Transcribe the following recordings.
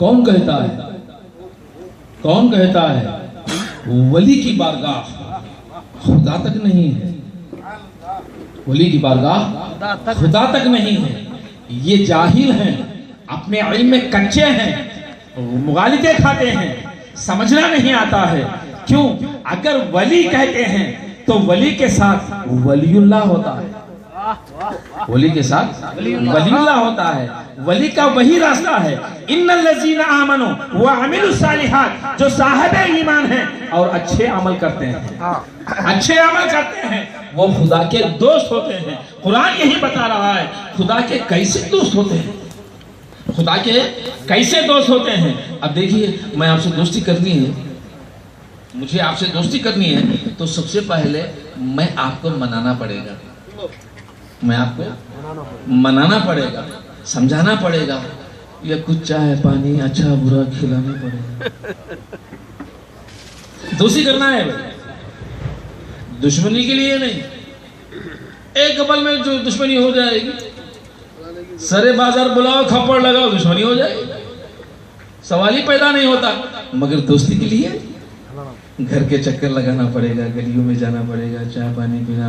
کون کہتا ہے ولی کی بارگاہ خدا تک نہیں ہے، ولی کی بارگاہ خدا تک نہیں ہے؟ یہ جاہل ہیں، اپنے علم میں کچے ہیں، مغالطے کھاتے ہیں، سمجھنا نہیں آتا ہے۔ کیوں؟ اگر ولی کہتے ہیں تو ولی کے ساتھ ولی اللہ ہوتا ہے، ولی کے ساتھ ولی اللہ ہوتا ہے، ولی کا وہی راستہ ہے۔ ان الذین آمنوا وعملوا الصالحات، جو صاحب ایمان ہیں اور اچھے عمل کرتے ہیں، وہ خدا کے دوست ہوتے ہیں۔ قرآن یہی بتا رہا ہے خدا کے کیسے دوست ہوتے ہیں، خدا کے کیسے دوست ہوتے ہیں۔ اب دیکھیے، میں آپ سے دوستی کرنی ہے، مجھے آپ سے دوستی کرنی ہے تو سب سے پہلے میں آپ کو منانا پڑے گا، میں آپ کو منانا پڑے گا، سمجھانا پڑے گا، یا کچھ چائے پانی اچھا برا کھلانا پڑے گا۔ دوستی کرنا ہے بھائی، دشمنی کے لیے نہیں۔ ایک کپل میں جو دشمنی ہو جائے گی، سرے بازار بلاؤ کھپڑ لگاؤ، دشمنی ہو جائے گی، سوال ہی پیدا نہیں ہوتا۔ مگر دوستی کے لیے گھر کے چکر لگانا پڑے گا، گلیوں میں جانا پڑے گا، چائے پانی پینا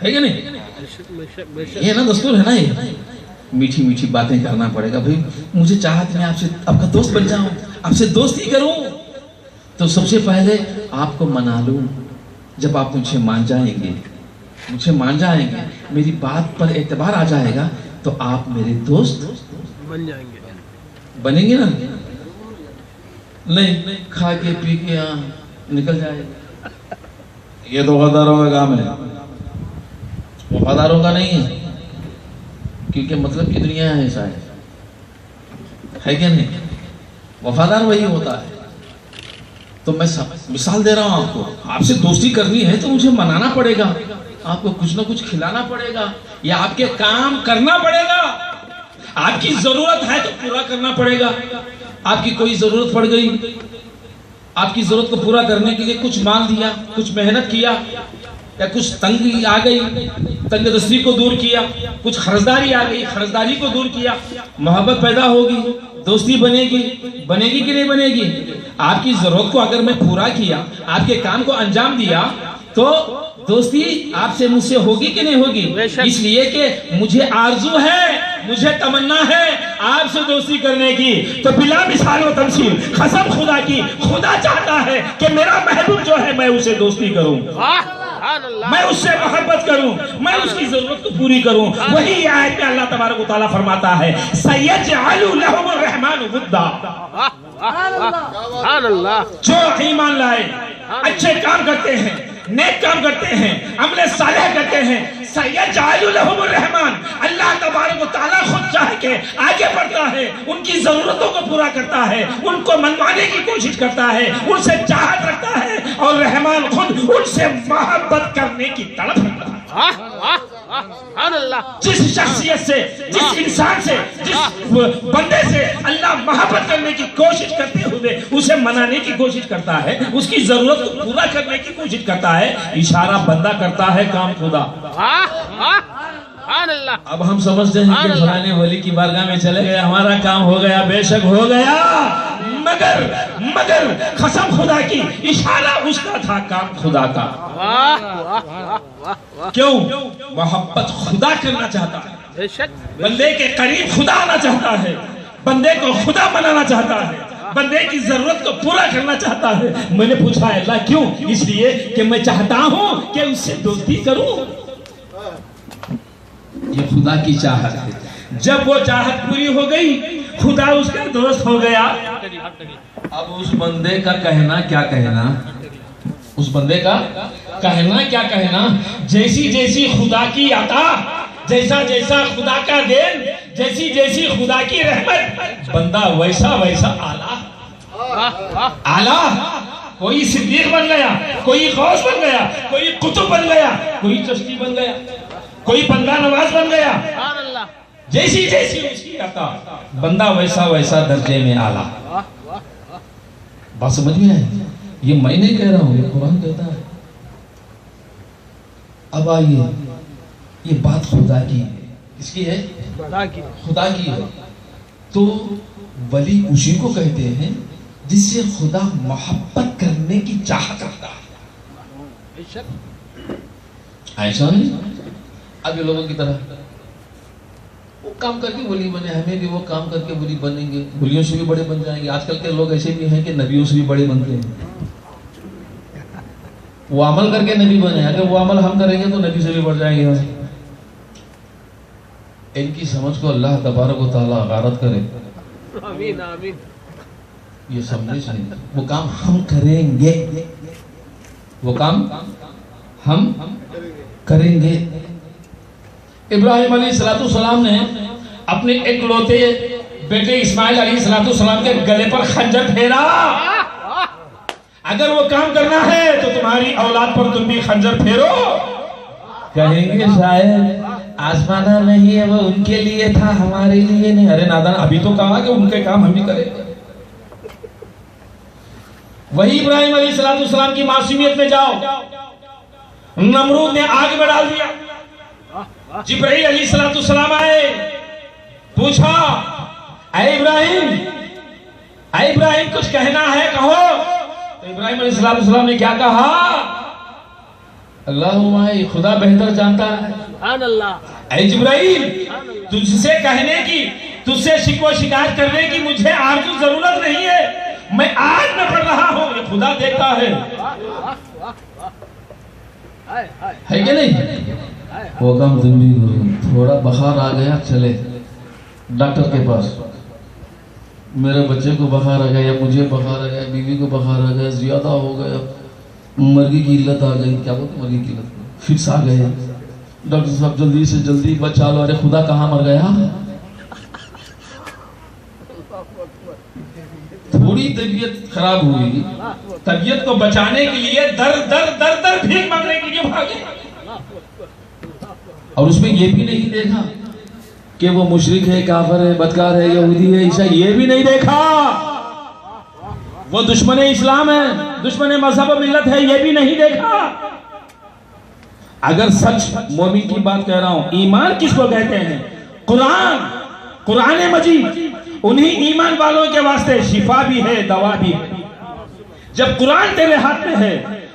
ہے کہ نہیں؟ یہ نا دستور ہے نا، یہ میٹھی میٹھی باتیں کرنا پڑے گا۔ بھائی مجھے چاہت میں آپ سے آپ کا دوست بن جاؤں، آپ سے دوستی کروں، تو سب سے پہلے آپ کو منا لوں۔ جب آپ مجھے مان جائیں گے، میری بات پر اعتبار آ جائے گا تو آپ میرے دوست بنیں گے نا؟ نہیں کھا کے پی کے نکل جائے، یہ تو غداروں کا کام ہے، وفاداروں کا نہیں ہے، کیونکہ مطلب کی دنیا ہے ایسا ہے کہ نہیں؟ وفادار وہی ہوتا ہے۔ تو میں مثال دے رہا ہوں آپ کو، آپ سے دوستی کرنی ہے تو مجھے منانا پڑے گا، آپ کو کچھ نہ کچھ کھلانا پڑے گا، یا آپ کے کام کرنا پڑے گا، آپ کی ضرورت ہے تو پورا کرنا پڑے گا۔ آپ کی کوئی ضرورت پڑ گئی، آپ کی ضرورت کو پورا کرنے کے لیے کچھ مال دیا، کچھ محنت کیا، یا کچھ تنگی آ گئی، تنگ دستی کو دور کیا، کچھ خرچداری آ گئی، خرچداری کو دور کیا، محبت پیدا ہوگی، دوستی بنے گی کہ نہیں بنے گی؟ آپ کی ضرورت کو اگر میں پورا کیا، آپ کے کام کو انجام دیا، تو دوستی آپ سے مجھ سے ہوگی کہ نہیں ہوگی؟ اس لیے کہ مجھے آرزو ہے، مجھے تمنا ہے آپ سے دوستی کرنے کی، تو بلا مثال و تمثیل قسم خدا کی، خدا چاہتا ہے کہ میرا محبوب جو ہے میں اسے دوستی کروں، میں اس سے محبت کروں، میں اس کی ضرورت کو پوری کروں۔ وہی آیت میں اللہ تبارک و تعالیٰ فرماتا ہے سَيَجْعَلُ لَهُمُ الرَّحْمَنُ وُدًّا، جو ایمان لائے، اچھے کام کرتے ہیں، نیک کام کرتے ہیں، عمل صالح کرتے ہیں، سَيَجْعَلُ لَهُمُ الرَّحْمَنُ، اللہ تبارک و تعالیٰ خود چاہ کے آگے بڑھتا ہے، ان کی ضرورتوں کو پورا کرتا ہے، ان کو منوانے کی کوشش کرتا ہے، ان سے چاہت رکھتا ہے، اور رحمان خود ان سے محبت کرنے کی طلب کرتا ہے۔ جس شخصیت سے، جس انسان سے، جس بندے سے اللہ محبت کرنے کی کوشش کرتے ہوئے اسے منانے کی کوشش کرتا ہے، اس کی ضرورت کو پورا کرنے کی کوشش کرتا ہے، اشارہ بندہ کرتا ہے، کام خدا۔ اب ہم سمجھتے ہیں کہ فلانے ولی کی بارگاہ میں چلے گئے، ہمارا کام ہو گیا، بے شک ہو گیا، مگر قسم خدا کی، اشارہ اس کا تھا، کام خدا کا۔ کیوں؟ محبت خدا کرنا چاہتا ہے، بندے کے قریب خدا آنا چاہتا ہے، بندے کو خدا بنانا چاہتا ہے، بندے کی ضرورت کو پورا کرنا چاہتا ہے۔ میں نے پوچھا اللہ کیوں؟ اس لیے کہ میں چاہتا ہوں کہ اس سے دوستی کروں۔ یہ خدا کی چاہت ہے، جب وہ چاہت پوری ہو گئی، خدا اس کا دوست ہو گیا۔ اب اس بندے کا کہنا کیا کہنا، اس بندے کا کہنا کیا کہنا، جیسی جیسی خدا کی عطا، جیسا جیسا خدا کا دین، جیسی جیسی خدا کی رحمت، بندہ ویسا ویسا اعلیٰ، کوئی صدیق بن گیا، کوئی غوث بن گیا، کوئی قطب بن گیا، کوئی چشتی بن گیا، کوئی بندہ نواز بن گیا، جیسی جیسی اس کی عطا، بندہ ویسا ویسا درجے میں اعلیٰ۔ بات سمجھ میں ہے؟ یہ میں نہیں کہہ رہا ہوں، یہ قرآن کہتا ہے۔ اب آئیے، یہ بات خدا کی ہے، کس کی ہے؟ خدا کی ہے۔ تو ولی اسی کو کہتے ہیں جس سے خدا محبت کرنے کی چاہت رکھتا ہے. ایسا نہیں اب یہ لوگوں کی طرح وہ کام کر کے ولی بنے، ہمیں بھی وہ کام کر کے ولی بنیں گے، ولیوں سے بھی بڑے بن جائیں گے. آج کل کے لوگ ایسے بھی ہیں کہ نبیوں سے بھی بڑے بنتے ہیں. وہ عمل کر کے نبی بنے، اگر وہ عمل ہم کریں گے تو نبی سے بھی بڑھ جائیں گے. ان کی سمجھ کو اللہ تبارک و تعالیٰ غارت کرے. آمین آمین. یہ سمجھے نہیں، وہ کام ہم کریں گے، وہ کام ہم کریں گے. ابراہیم علیہ السلام نے اپنے ایک لوتے بیٹے اسماعیل علیہ السلام کے گلے پر خنجر پھیرا. اگر وہ کام کرنا ہے تو تمہاری اولاد پر تم بھی خنجر پھیرو. کہیں گے شاید آزمانا نہیں ہے، وہ ان کے لیے تھا ہمارے لیے نہیں. ارے نادان، ابھی تو کہا کہ ان کے کام ہم بھی کریں. وہی ابراہیم علیہ السلام کی معصومیت میں جاؤ. نمرود نے آگ میں ڈال دیا. جبرائیل علیہ السلام آئے، پوچھا اے ابراہیم کچھ کہنا ہے کہو. تو ابراہیم علیہ السلام نے کیا کہا؟ اللہم خدا بہتر جانتا ہے. سبحان اللہ. اے جبرائیل، تجھ سے کہنے کی، تجھ سے شکوہ شکایت کرنے کی مجھے آرزو ضرورت نہیں ہے. میں آج میں پڑھ رہا ہوں، یہ خدا دیکھتا ہے. ہے کہ نہیں؟ وہ کام تم بھی کرو. تھوڑا بخار آ گیا، چلے ڈاکٹر کے پاس. میرے بچے کو بخار آ گیا، یا مجھے بخار آ گیا، بیوی کو بخار آ گیا، زیادہ ہو گیا، مرگی کی علت آ گئی. کیا بولتے مرگی کی علت؟ فکس آ گئے. ڈاکٹر صاحب جلدی سے جلدی بچا لو. ارے خدا کہاں مر گیا؟ تھوڑی طبیعت خراب ہوئی، طبیعت کو بچانے کے لیے در بھیک مانگنے کے لیے بھاگے. اور اس میں یہ بھی نہیں دیکھا کہ وہ مشرک ہے، کافر ہے، بدکار ہے، یہودی ہے، عیسائی. یہ بھی نہیں دیکھا وہ دشمن اسلام ہے، دشمن مذہب و ملت ہے. یہ بھی نہیں دیکھا. اگر سچ مومن کی بات کہہ رہا ہوں، ایمان کس کو کہتے ہیں؟ قرآن مجید انہی ایمان والوں کے واسطے شفا بھی ہے، دوا بھی ہے. جب قرآن تیرے ہاتھ میں ہے،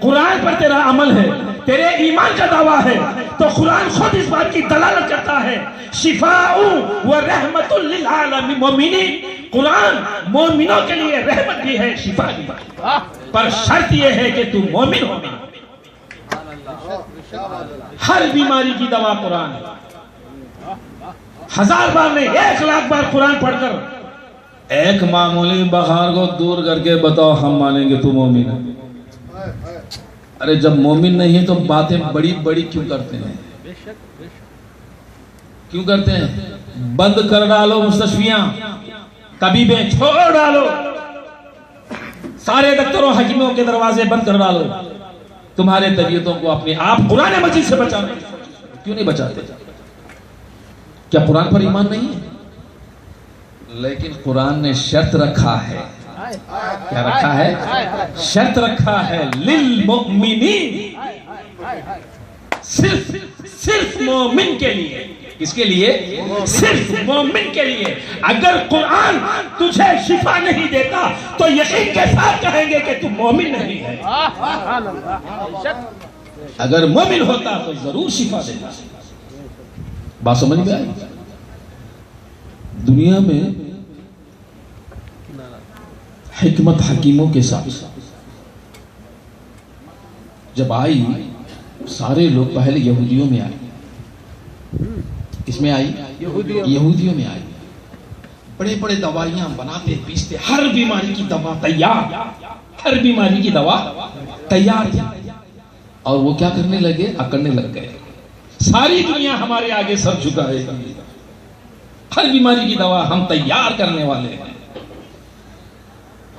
قرآن پر تیرا عمل ہے، تیرے ایمان کا دعویٰ ہے، تو قرآن خود اس بات کی دلالت کرتا ہے شفاء و رحمت للعالمین. مومنین، قرآن مومنوں کے لیے رحمت بھی ہے، شفا بھی ہے. پر شرط یہ ہے کہ تو مومن ہو. ہر بیماری کی دوا قرآن ہے. 1000 بار نہیں، 1,00,000 بار قرآن پڑھ کر ایک معمولی بخار کو دور کر کے بتاؤ ہم مانیں گے تو مومن ہے. ارے جب مومن نہیں ہے تو باتیں بڑی بڑی کیوں کرتے ہیں؟ کیوں کرتے ہیں؟ بند کر ڈالو مستشفیاں، طبیبیں چھوڑ ڈالو، سارے دکتروں حکیموں کے دروازے بند کر ڈالو. تمہارے طبیعتوں کو اپنے آپ قرآن مجید سے بچانا. کیوں نہیں بچاتے؟ کیا قرآن پر ایمان نہیں ہے؟ لیکن قرآن نے شرط رکھا ہے. کیا رکھا ہے؟ شرط رکھا ہے للمؤمنین، صرف مومن کے لیے. کس کے لیے؟ صرف مومن کے لیے. اگر قرآن تجھے شفا نہیں دیتا تو یقین کے ساتھ کہیں گے کہ تو مومن نہیں ہے. اگر مومن ہوتا تو ضرور شفا دیتا. بات سمجھ میں آئی؟ دنیا میں حکمت حکیموں کے ساتھ جب آئی، سارے لوگ پہلے یہودیوں میں آئے. کس میں آئی؟ یہودیوں میں آئی. بڑے بڑے دوائیاں بناتے پیستے، ہر بیماری کی دوا تیار، ہر بیماری کی دوا تیار. اور وہ کیا کرنے لگے؟ اکڑنے لگ گئے. ساری دنیا ہمارے آگے سر جھکا ہے، ہر بیماری کی دوا ہم تیار کرنے والے ہیں.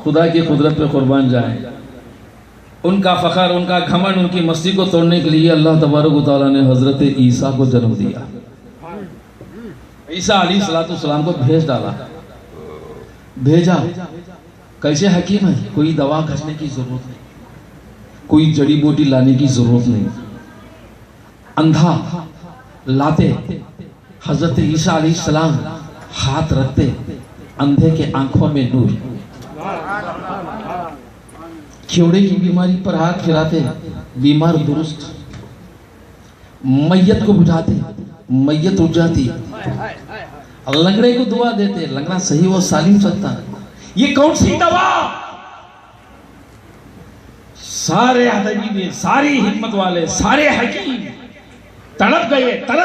خدا کی قدرت پہ قربان جائیں. ان کا فخر، ان کا گھمنڈ، ان کی مستی کو توڑنے کے لیے اللہ تبارک و تعالیٰ نے حضرت عیسیٰ کو جنم دیا. عیسیٰ علیہ السلام کو بھیجا. کیسے حکیم ہے؟ کوئی دوا گھسنے کی ضرورت نہیں، کوئی جڑی بوٹی لانے کی ضرورت نہیں. اندھا لاتے، حضرت عیسیٰ علیہ السلام ہاتھ رکھتے، اندھے کے آنکھوں میں نور، کھیوڑے کی بیماری پر ہاتھ پھراتے بیمار درست، میت کو بجھاتے میت اٹھ جاتی، لنگڑے کو دعا دیتے لنگڑا صحیح و سالم چلتا۔ یہ کون سی دوا؟ سارے ادیب، ساری حکمت والے، سارے حکیم تڑپ گئے، ترس